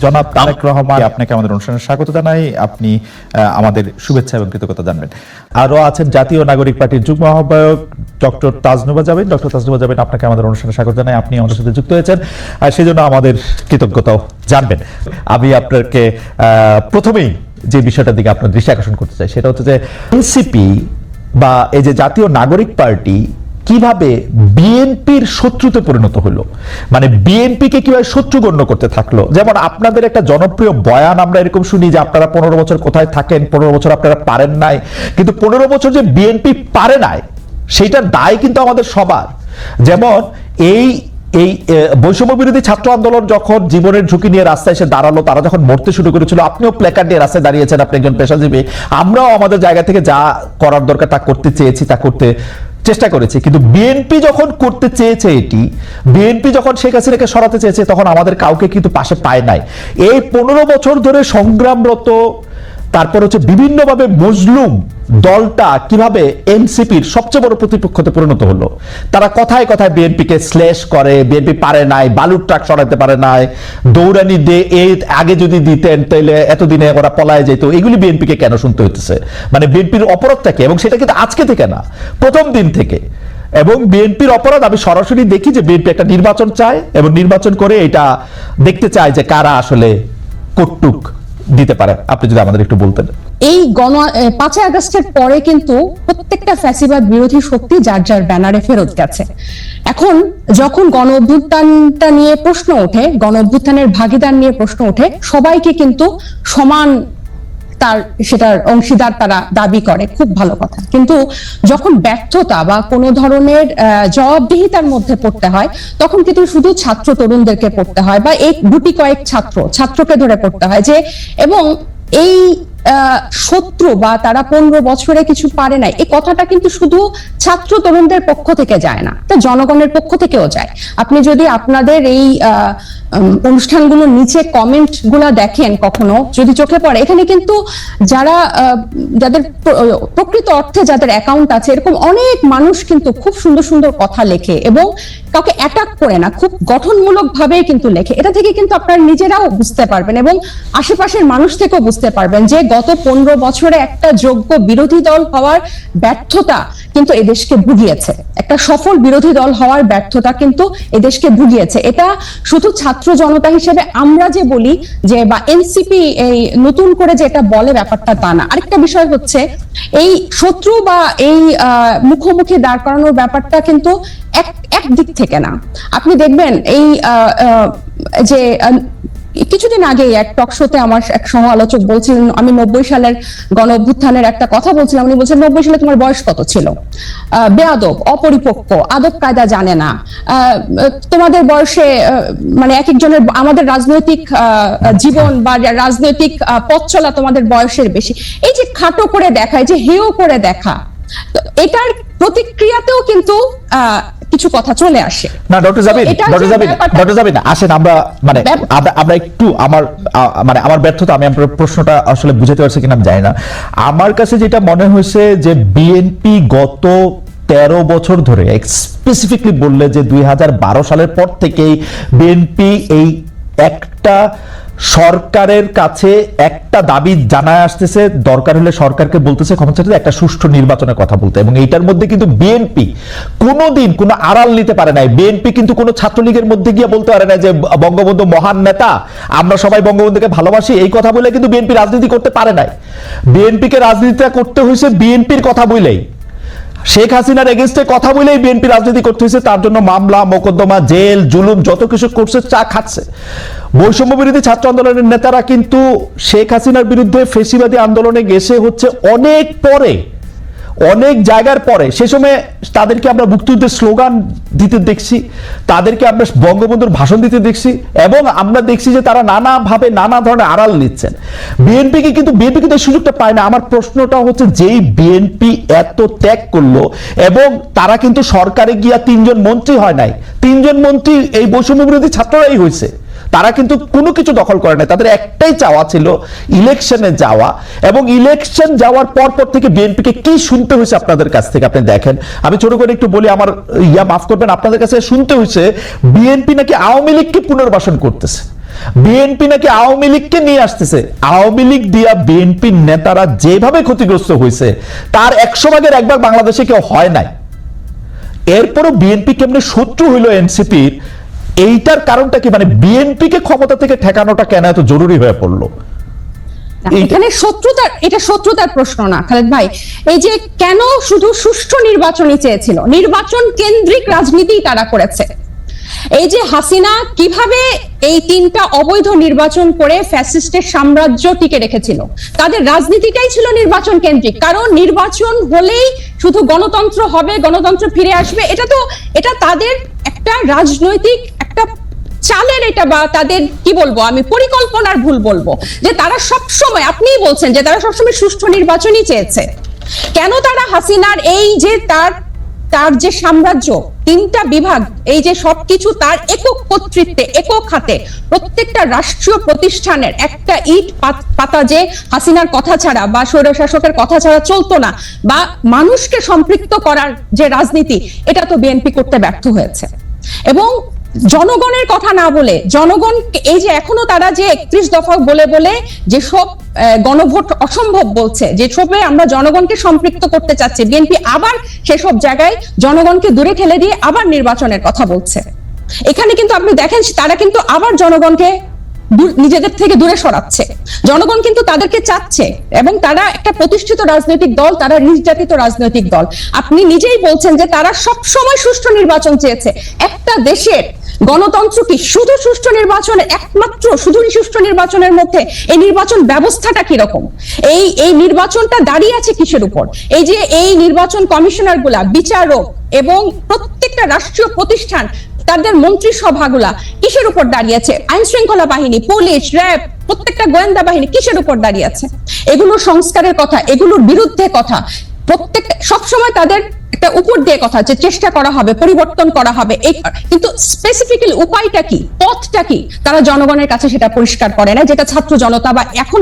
জনাব তারেক রহমান, আপনাকে আমাদের অনুষ্ঠানে স্বাগত জানাই। আপনি আমাদের শুভেচ্ছা এবং কৃতজ্ঞতা জানবেন। আরো আছেন জাতীয় নাগরিক পার্টির যুগ্ম আহ্বায়ক ডক্টর তাজনুবা জাবিন। ডক্টর তাজনুবা জাবিন, আপনাকে আমাদের অনুষ্ঠানে স্বাগত জানাই। আপনি আমাদের সাথে যুক্ত হয়েছেন, সেই জন্য আমাদের কৃতজ্ঞতাও জানবেন। আমি আপনাকে প্রথমেই যে বিষয়টার দিকে আপনার দৃষ্টি আকর্ষণ করতে চাই সেটা হচ্ছে যে এনসিপি বা এই যে জাতীয় নাগরিক পার্টি কিভাবে বিএনপির শত্রুতে পরিণত হলো, মানে বিএনপিকে কিভাবে শত্রু গণ্য করতে থাকলো। যেমন আপনাদের একটা জনপ্রিয় বয়ান আমরা এরকম শুনি যে আপনারা 15 বছর কোথায় থাকেন, 15 বছর আপনারা পারেন নাই, কিন্তু 15 বছর যে বিএনপি পারে নাই সেইটার দায় কিন্তু আমাদের সবার। যেমন এই বৈষম্য বিরোধী ছাত্র আন্দোলন যখন জীবনের ঝুঁকি নিয়ে রাস্তায় এসে দাঁড়ালো, তারা যখন মরতে শুরু করেছিল, আপনিও প্ল্যাকার্ড নিয়ে রাস্তায় দাঁড়িয়েছেন, আপনি একজন পেশাজীবী। আমরাও আমাদের জায়গা থেকে যা করার দরকার তা করতে চেয়েছি, তা করতে চেষ্টা করেছি। কিন্তু বিএনপি যখন করতে চেয়েছে, বিএনপি যখন শেখ হাসিনাকে সরাতে চেয়েছে, তখন আমাদের কাউকে কিন্তু পাশে পায় নাই। এই 15 বছর ধরে সংগ্রামরত, তারপর হচ্ছে বিভিন্নভাবে মজলুম দলটা কিভাবে এনসিপির সবচেয়ে বড় প্রতিপক্ষতে পরিণত হলো। তারা কথায় কথায় বিএনপিকে শ্লেষ করে, বিএনপি পারে নাই, বালুর ট্রাক সরাতে পারে নাই, দৌড়ানি দে এই আগে যদি দিতেন তাহলে এতদিনে ওরা পলায় যেত। এগুলি বিএনপিকে কেন শুনতে হইতেছে? মানে বিএনপির অপরাধটা কি? এবং সেটা কিন্তু আজকে থেকে না, প্রথম দিন থেকে। এবং বিএনপির অপরাধ আমি সরাসরি দেখি যে বিএনপি একটা নির্বাচন চায় এবং নির্বাচন করে এটা দেখতে চায় যে কারা আসলে কটুক দিতে পারে। আপনি যদি আমাদের একটু বলতেন। এই 5 আগস্টের পরে কিন্তু প্রত্যেকটা ফ্যাসিবাদ বিরোধী শক্তি যার যার ব্যানারে ফেরত গেছে। এখন যখন গণ অভ্যুত্থানটা নিয়ে প্রশ্ন ওঠে, গণ অভ্যুত্থানের ভাগিদার নিয়ে প্রশ্ন ওঠে, সবাইকে কিন্তু সমান সেটার অংশীদার তারা দাবি করে, খুব ভালো কথা। কিন্তু যখন ব্যর্থতা বা কোনো ধরনের জবাবদিহিতার মধ্যে পড়তে হয়, তখন কিন্তু শুধু ছাত্র তরুণদেরকে পড়তে হয় বা এই গুটি কয়েক ছাত্রকে ধরে পড়তে হয় যে, এবং এই শত্রু বা তারা 15 বছরে কিছু পারে নাই, এই কথাটা কিন্তু শুধু ছাত্র তরুণদের পক্ষ থেকে যায় না, তা জনগণের পক্ষ থেকেও যায়। আপনি যদি আপনাদের এই অনুষ্ঠানগুলোর নিচে কমেন্ট গুলা দেখেন, কখনো যদি চোখে পড়ে, এখানে কিন্তু যাদের প্রকৃত অর্থে যাদের অ্যাকাউন্ট আছে, এরকম অনেক মানুষ কিন্তু খুব সুন্দর সুন্দর কথা লেখে এবং কাউকে অ্যাটাক করে না, খুব গঠনমূলক ভাবে কিন্তু লেখে। এটা থেকে কিন্তু আপনারা নিজেরাও বুঝতে পারবেন এবং আশেপাশের মানুষ থেকেও বুঝতে পারবেন যে গত 15 বছরে একটা যোগ্য বিরোধী দল হওয়ার ব্যর্থতা কিন্তু এদেশকে ভুগিয়েছে। একটা সফল বিরোধী দল হওয়ার ব্যর্থতা কিন্তু এদেশকে ভুগিয়েছে। এটা শুধু ছাত্র জনতা হিসেবে আমরা যে বলি যে, বা এনসিপি এই নতুন করে যে এটা বলে, ব্যাপারটা তা না। আরেকটা বিষয় হচ্ছে, এই শত্রু বা এই মুখোমুখি দাঁড় করানোর ব্যাপারটা কিন্তু এক দিক থেকে না। আপনি দেখবেন এই যে কিছুদিন আগে এক টক শোতে আমার এক সহ আলোচক বলছিলেন, আমি 90 সালের গণ অভ্যুত্থানের একটা কথা বলছিলাম, উনি বলছেন 90 সালে তোমার বয়স কত ছিল? বেয়াদব, অপরিপক্ক, আদব কায়দা জানে না, তোমাদের বয়সে মানে এক একজনের, আমাদের রাজনৈতিক জীবন বা রাজনৈতিক পথ চলা তোমাদের বয়সের বেশি। এই যে খাটো করে দেখা, এই যে হেয় করে দেখা, এটার প্রতিক্রিয়াতেও কিন্তু কিছু কথা চলে আসে। না ডক্টর জাবিন আসেন আমরা একটু আমার ব্যর্থতা, আমি আপনার প্রশ্নটা আসলে বুঝাতে পারছি কিনা আমি জানি না। আমার কাছে যেটা মনে হয়েছে যে বিএনপি গত 13 বছর ধরে, স্পেসিফিকলি বললে যে 2012 সালের পর থেকেই বিএনপি এই একটা সরকারের কাছে একটা দাবি জানায় আসতেছে, দরকার হলে সরকারকে বলতেছে ক্ষমতা চাইতে একটা সুষ্ঠু নির্বাচনের কথা বলতে। এবং এইটার মধ্যে কিন্তু বিএনপি কোনোদিন কোনো আড়াল নিতে পারে নাই। বিএনপি কিন্তু কোনো ছাত্রলীগের মধ্যে গিয়ে বলতে পারে না যে বঙ্গবন্ধু মহান নেতা, আমরা সবাই বঙ্গবন্ধুকে ভালোবাসি, এই কথা বলে কিন্তু বিএনপি রাজনীতি করতে পারে নাই। বিএনপিকে রাজনীতিটা করতে হয়েছে বিএনপির কথা বলেই, শেখ হাসিনার এগেইনস্টে কথা বলেই বিএনপি রাজনীতি করতে হয়েছে। তার জন্য মামলা, মোকদ্দমা, জেল, জুলুম যত কিছু করছে, চা খাচ্ছে। বৈষম্য বিরোধী ছাত্র আন্দোলনের নেতারা কিন্তু শেখ হাসিনার বিরুদ্ধে ফেসিবাদী আন্দোলনে গেছে হচ্ছে অনেক পরে, অনেক জায়গার পরে। সে সময় তাদেরকে আমরা মুক্তিযুদ্ধের স্লোগান দিতে দেখছি, তাদেরকে আমরা বঙ্গবন্ধুর ভাষণ দিতে দেখছি, এবং আমরা দেখছি যে তারা নানাভাবে নানা ধরনের আড়াল নিচ্ছেন। বিএনপি কিন্তু এই সুযোগটা পায় না। আমার প্রশ্নটা হচ্ছে, যেই বিএনপি এত ত্যাগ করলো এবং তারা কিন্তু সরকারে গিয়া 3 জন মন্ত্রী হয় নাই, 3 জন মন্ত্রী এই বৈষম্য বিরোধী ছাত্ররাই হয়েছে। তারা কিন্তু কোনো কিছু দখল করে না, তাদের একটাই চাওয়া ছিল ইলেকশনে যাওয়া। এবং ইলেকশন যাওয়ার পর থেকে বিএনপিকে কি শুনতে হয়েছে আপনাদের কাছ থেকে আপনি দেখেন। আমি ছোট করে একটু বলি, আমার মাফ করবেন, আপনাদের কাছে শুনতে হয়েছে বিএনপি নাকি আওয়ামী লীগকে পুনর্বাসন করতেছে। বিএনপি নাকি আওয়ামী লীগকে নিয়ে আসতেছে, আওয়ামী লীগ দিয়া বিএনপির নেতারা যেভাবে ক্ষতিগ্রস্ত হয়েছে তার 100 ভাগের একবার বাংলাদেশে কেউ হয় নাই। এরপরও বিএনপি কেমনে শত্রু হইল এনসিপির, এইটার কারণটা কি? মানে বিএনপি কে ক্ষমতা থেকে ঠেকানোটা কেন এত জরুরি হয়ে পড়লো? এখানে এটা শত্রুতার প্রশ্ন না খালেদ ভাই। এই যে কেন শুধু সুষ্ঠু নির্বাচনই চেয়েছিল, নির্বাচন কেন্দ্রিক রাজনীতি তারা করেছে। এই যে হাসিনা কিভাবে এই 3টা অবৈধ নির্বাচন করে ফ্যাসিস্টের সাম্রাজ্য টিকে রেখেছিল, তাদের রাজনীতিটাই ছিল নির্বাচন কেন্দ্রিক। কারণ নির্বাচন হলেই শুধু গণতন্ত্র হবে, গণতন্ত্র ফিরে আসবে, এটা তাদের একটা রাজনৈতিক একটা চালের, এটা বা তাদের কি বলবো আমি, পরিকল্পনার ভুল বলবো, যে তারা সবসময়, আপনিই বলছেন যে তারা সবসময় সুষ্ঠু নির্বাচনই চেয়েছে। কেন তারা হাসিনার এই যে তার যে সাম্রাজ্য, 3টা বিভাগ, এই যে সবকিছু তার একক কর্তৃত্বে, একক হাতে, প্রত্যেকটা রাষ্ট্রীয় প্রতিষ্ঠানের একটা ইট পাতা যে হাসিনার কথা ছাড়া বা স্বৈরশাসকের কথা ছাড়া চলতো না, বা মানুষকে সম্পৃক্ত করার যে রাজনীতি, এটা তো বিএনপি করতে ব্যর্থ হয়েছে। এবং জনগণের কথা না বলে, জনগণ এই যে এখনো তারা যে 31 দফা বলে বলে যেসব গণভোট অসম্ভব বলছে, যেসবে আমরা জনগণকে সম্পৃক্ত করতে চাচ্ছি, বিএনপি আবার সেসব জায়গায় জনগণকে দূরে ঠেলে দিয়ে আবার নির্বাচনের কথা বলছে। এখানে কিন্তু আপনি দেখেন তারা কিন্তু আবার জনগণকে নিজেদের থেকে দূরে সরাচ্ছে। জনগণ কিন্তু তাদেরকে চাচ্ছে, এবং তারা একটা প্রতিষ্ঠিত রাজনৈতিক দল, তারা নির্যাতিত রাজনৈতিক দল। আপনি নিজেই বলছেন যে তারা সব সময় সুষ্ঠু নির্বাচন চেয়েছে। একটা দেশের গণতন্ত্র কি শুধু সুষ্ঠু নির্বাচনের, একমাত্র শুধু সুষ্ঠু নির্বাচনের মধ্যে এই নির্বাচন ব্যবস্থাটা কি রকম, এই নির্বাচনটা দাঁড়িয়ে আছে কিসের উপর? এই যে এই নির্বাচন কমিশনার গুলা, বিচারক এবং প্রত্যেকটা রাষ্ট্রীয় প্রতিষ্ঠান, তাদের মন্ত্রিসভাগুলা কিসের উপর দাঁড়িয়ে আছে? আইন শৃঙ্খলা বাহিনী, পুলিশ, র্যাব, প্রত্যেকটা গোয়েন্দা বাহিনী কিসের উপর দাঁড়িয়ে আছে? এগুলো সংস্কারের কথা, এগুলোর বিরুদ্ধে কথা, প্রত্যেকটা সবসময় তাদের একটা উপর দিয়ে কথা, যে চেষ্টা করা হবে, পরিবর্তন করা হবে, কিন্তু স্পেসিফিক্যালি উপায়টা কি, পথটা কি, তারা জনগণের কাছে সেটা পরিষ্কার করে না। যেটা ছাত্র জনতা বা এখন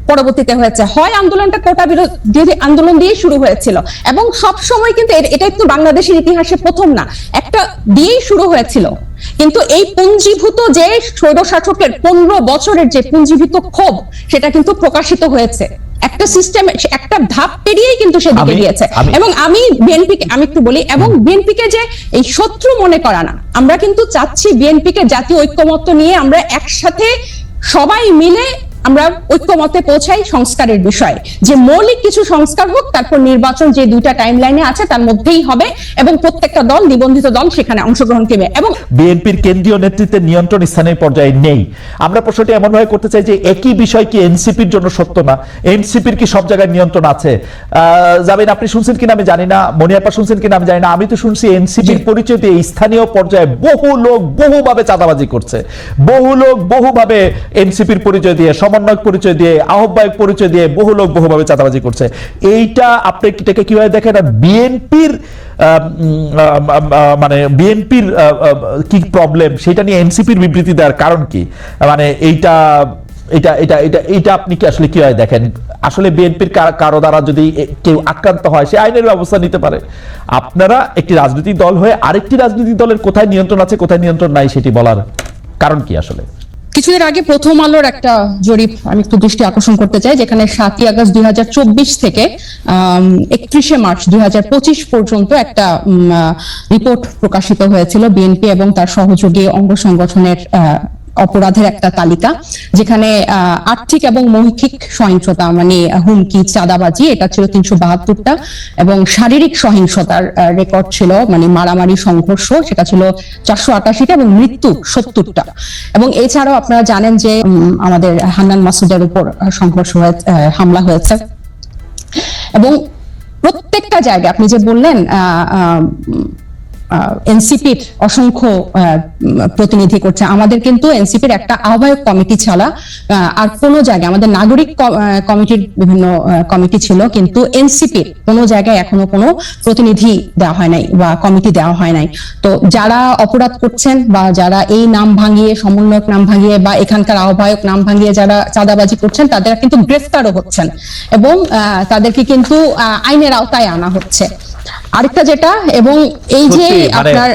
পরবর্তীতে হয়েছে, হয় আন্দোলনটা কোটা বিরোধী আন্দোলন দিয়ে শুরু হয়েছিল, এবং সব সময় কিন্তু এটা একটু বাংলাদেশের ইতিহাসে প্রথম না, একটা দিয়েই শুরু হয়েছিল। কিন্তু এই পুঞ্জীভূত যে স্বৈরশাসকের 15 বছরের যে পুঞ্জীভূত ক্ষোভ, সেটা কিন্তু প্রকাশিত হয়েছে একটা সিস্টেম, একটা ধাপ পেরিয়েই কিন্তু সেদিকে গিয়েছে। এবং আমি একটু বলি, এবং বিএনপিকে যে এই শত্রু মনে করা না, আমরা কিন্তু চাচ্ছি বিএনপিকে জাতীয় ঐক্যমত্য নিয়ে আমরা একসাথে সবাই মিলে আমরা ঐক্যমতে পৌঁছাই সংস্কারের বিষয়ে, যে মৌলিক কিছু সংস্কার হোক, তারপর নির্বাচন যে 2টা টাইম লাইনে আছে তার মধ্যেই হবে, এবং প্রত্যেকটা দল, নিবন্ধিত দল সেখানে অংশগ্রহণ করবে। এবং বিএনপির কেন্দ্রীয় নেতৃত্বের নিয়ন্ত্রণ স্থানীয় পর্যায়ে নেই। আমরা প্রশ্নটি এমন ভাবে করতে চাই যে একই বিষয় কি এনসিপির জন্য সত্য না? এনসিপির কি সব জায়গায় নিয়ন্ত্রণ আছে? জামিন, আপনি শুনছেন কিনা আমি জানি না, মনিয়াপা শুনছেন কিনা আমি জানি না, আমি তো শুনছি এনসিপির পরিচয় দিয়ে স্থানীয় পর্যায়ে বহু লোক বহুভাবে চাঁদাবাজি করছে, বহু লোক বহুভাবে এনসিপির পরিচয় দিয়ে, সমন্বয়ক পরিচয় দিয়ে, আহ্বায়ক পরিচয় দিয়ে বহু লোক বহুভাবে চাঁদাবাজি করছে। এইটা আপনি এটাকে কিভাবে দেখেন? বিএনপির মানে বিএনপির কি প্রবলেম, সেটা নিয়ে এনসিপির বিবৃতি দেওয়ার কারণ কি? মানে এইটা আপনি কি আসলে কিভাবে দেখেন? আসলে বিএনপির কারো দ্বারা যদি কেউ আক্রান্ত হয়, সে আইনের ব্যবস্থা নিতে পারে। আপনারা একটি রাজনৈতিক দল হয়ে আরেকটি রাজনৈতিক দলের কোথায় নিয়ন্ত্রণ আছে, কোথায় নিয়ন্ত্রণ নাই, সেটি বলার কারণ কি আসলে? কিছুদিন আগে প্রথম আলোর একটা জরিপ আমি একটু দৃষ্টি আকর্ষণ করতে চাই, যেখানে 7ই আগস্ট 2024 থেকে 31শে মার্চ 2025 পর্যন্ত একটা রিপোর্ট প্রকাশিত হয়েছিল বিএনপি এবং তার সহযোগী অঙ্গ সংগঠনের অপরাধের একটা তালিকা, যেখানে আর্থিক এবং মৌখিক সহিংসতা মানে হুমকি, চাঁদাবাজি, এটা ছিল 372টা, এবং শারীরিক সহিংসতার রেকর্ড ছিল মানে মারামারি, সংঘর্ষ, সেটা ছিল 488টা, এবং মৃত্যু 70টা। এবং এছাড়াও আপনারা জানেন যে আমাদের হান্নান মাসুদের উপর সংঘর্ষ হামলা হয়েছে, এবং প্রত্যেকটা জায়গায় আপনি যে বললেন এনসিপির অসংখ্য প্রতিনিধি করছে, আমাদের কিন্তু এনসিপির একটা আহ্বায়ক কমিটি ছাড়া আর কোনো জায়গায়, আমাদের নাগরিক কমিটির বিভিন্ন কমিটি ছিল, কিন্তু এনসিপির কোনো জায়গায় এখনো কোনো প্রতিনিধি দেওয়া হয় নাই বা কমিটি দেওয়া হয় নাই। তো যারা অপরাধ করছেন বা যারা এই নাম ভাঙিয়ে, সমন্বয়ক নাম ভাঙিয়ে বা এখানকার আহ্বায়ক নাম ভাঙিয়ে যারা চাঁদাবাজি করছেন, তাদের কিন্তু গ্রেফতারও হচ্ছেন, এবং তাদেরকে কিন্তু আইনের আওতায় আনা হচ্ছে। আরেকটা যেটা, এবং এই যে সত্যি, মানে আপনার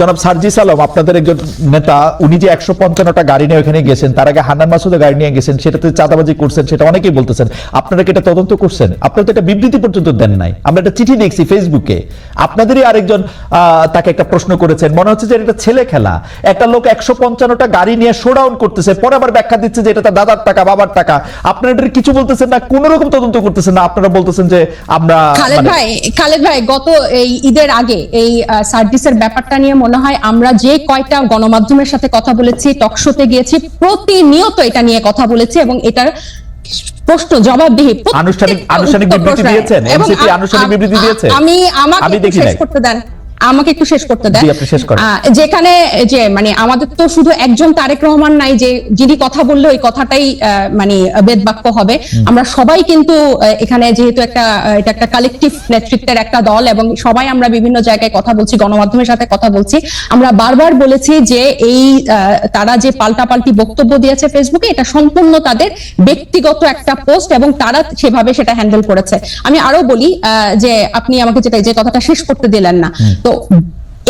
জনাব সার্জিস আলম, আপনাদের একজন নেতা, উনি যে 155টা গাড়ি নিয়ে ওখানে গেছেন, তার আগে হান্নান মাসুদের গাড়ি নিয়ে গেছেন, সেটাতে চাঁদাবাজি করছেন, সেটা অনেকেই বলতেছেন। আপনারা কি এটা তদন্ত করছেন? আপনারা তো একটা বিবৃতি পর্যন্ত দেন নাই। আমরা একটা চিঠি দেখছি ফেসবুকে, আপনাদেরই আরেকজন তাকে একটা প্রশ্ন করেছেন, মনে হচ্ছে যে এটা ছেলে খেলা। একটা লোক 155টা গাড়ি নিয়ে শোডাউন করতেছে, পরে আবার ব্যাখ্যা দিচ্ছে যে এটা তার দাদার টাকা, বাবার টাকা। আপনারা এটা কিছু বলতেছেন না, কোন রকম তদন্ত করতেছেন না। আপনারা বলতেছেন যে আমরা খালেদ ভাই গত এই ঈদের আগে এই সার্ভিসের ব্যাপারটা নিয়ে মনে হয় আমরা যে কয়টা গণমাধ্যমের সাথে কথা বলেছি, টকশোতে গিয়েছি, প্রতিনিয়ত এটা নিয়ে কথা বলেছি, এবং এটার প্রশ্ন জবাবদিহি আনুষ্ঠানিক বিবৃতি দিয়েছেন, এমসিপি আনুষ্ঠানিক বিবৃতি দিয়েছে। আমাকে দেখি শেষ করতে দেন, আমাকে একটু শেষ করতে দেন। জি, আপনি শেষ করেন। যেখানে যে মানে আমাদের তো শুধু একজন তারেক রহমান নাই যে যিনি কথা বললে ওই কথাটাই মানে বেদবাক্য হবে। আমরা সবাই কিন্তু এখানে যেহেতু এটা একটা কালেকটিভ নেতৃত্বের একটা দল, এবং সবাই আমরা বিভিন্ন জায়গায় কথা বলছি, গণমাধ্যমের সাথে কথা বলছি। আমরা বারবার বলেছি যে এই তারা যে পাল্টাপাল্টি বক্তব্য দিয়েছে ফেসবুকে, এটা সম্পূর্ণ তাদের ব্যক্তিগত একটা পোস্ট, এবং তারা সেভাবে সেটা হ্যান্ডেল করেছে। আমি আরো বলি যে আপনি আমাকে যে কথাটা শেষ করতে দিলেন না, তো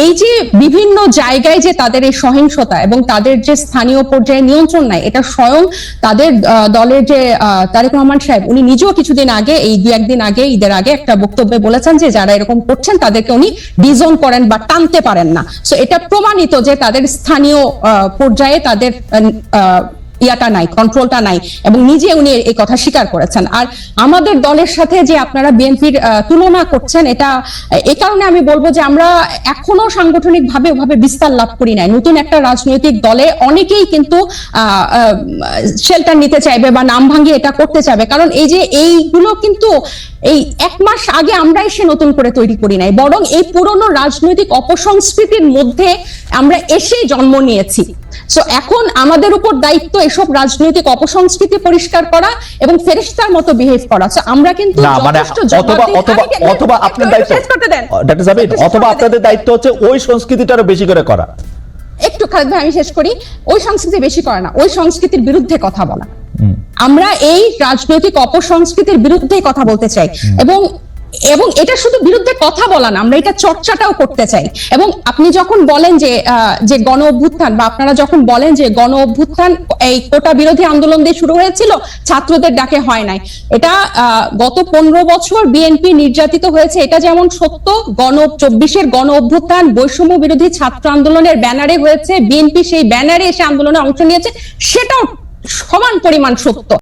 এই যে বিভিন্ন জায়গায় যে তাদের এই সহিংসতা এবং তাদের যে স্থানীয় পর্যায়ে নিয়ন্ত্রণ নাই, এটা স্বয়ং তাদের দলের যে তারেক রহমান সাহেব, উনি নিজেও কিছুদিন আগে, এই দু একদিন আগে, ঈদের আগে একটা বক্তব্যে বলেছেন যে যারা এরকম করছেন তাদেরকে উনি ডিজোন করেন বা টানতে পারেন না। সো এটা প্রমাণিত যে তাদের স্থানীয় পর্যায়ে তাদের ইয়াটা নাই, কন্ট্রোলটা নাই, এবং নিজে উনি এই কথা স্বীকার করেছেন। আর আমাদের দলের সাথে যে আপনারা বিএনপির তুলনা করছেন, এটা এই কারণে আমি বলবো যে আমরা এখনো সাংগঠনিক ভাবে ওভাবে বিস্তার লাভ করি নাই। নতুন একটা রাজনৈতিক দলে অনেকেই কিন্তু শেল্টার নিতে চাইবে বা নাম ভাঙিয়ে এটা করতে চাইবে, কারণ এই যে এইগুলো কিন্তু এই 1 মাস আগে আমরা এসে নতুন করে তৈরি করি নাই, বরং এই পুরনো রাজনৈতিক অপসংস্কৃতির মধ্যে আমরা এসেই জন্ম নিয়েছি। সো এখন আমাদের উপর দায়িত্ব এসব রাজনৈতিক অপসংস্কৃতি পরিষ্কার করা এবং ফেরেশতার মতো বিহেভ করা। সো আমরা কিন্তু অথবা আপনার দায়িত্ব, ডক্টর জাবির, অথবা আপনাদের দায়িত্ব হচ্ছে ওই সংস্কৃতিটারও বেশি করে করা। একটু খালেদ ভাই আমি শেষ করি। ওই সংস্কৃতি বেশি করা না, ওই সংস্কৃতির বিরুদ্ধে কথা বলা। আমরা এই রাজনৈতিক অপসংস্কৃতির বিরুদ্ধে কথা বলতে চাই, এবং এটা শুধু বিরুদ্ধে কথা বলা না, আমরা এটা চর্চাটাও করতে চাই। এবং আপনি যখন বলেন যে গণ অভ্যুত্থান, বা আপনারা যখন বলেন যে গণ অভ্যুত্থান এই কোটা বিরোধী আন্দোলন দিয়ে শুরু হয়েছিল, ছাত্রদের ডাকে হয় নাই, এটা গত 15 বছর বিএনপি নির্যাতিত হয়েছে, এটা যেমন সত্য। 24-এর গণ অভ্যুত্থান বৈষম্য বিরোধী ছাত্র আন্দোলনের ব্যানারে হয়েছে, বিএনপি সেই ব্যানারে এসে আন্দোলনে অংশ নিয়েছে, সেটাও সমান পরিমাণ সত্য।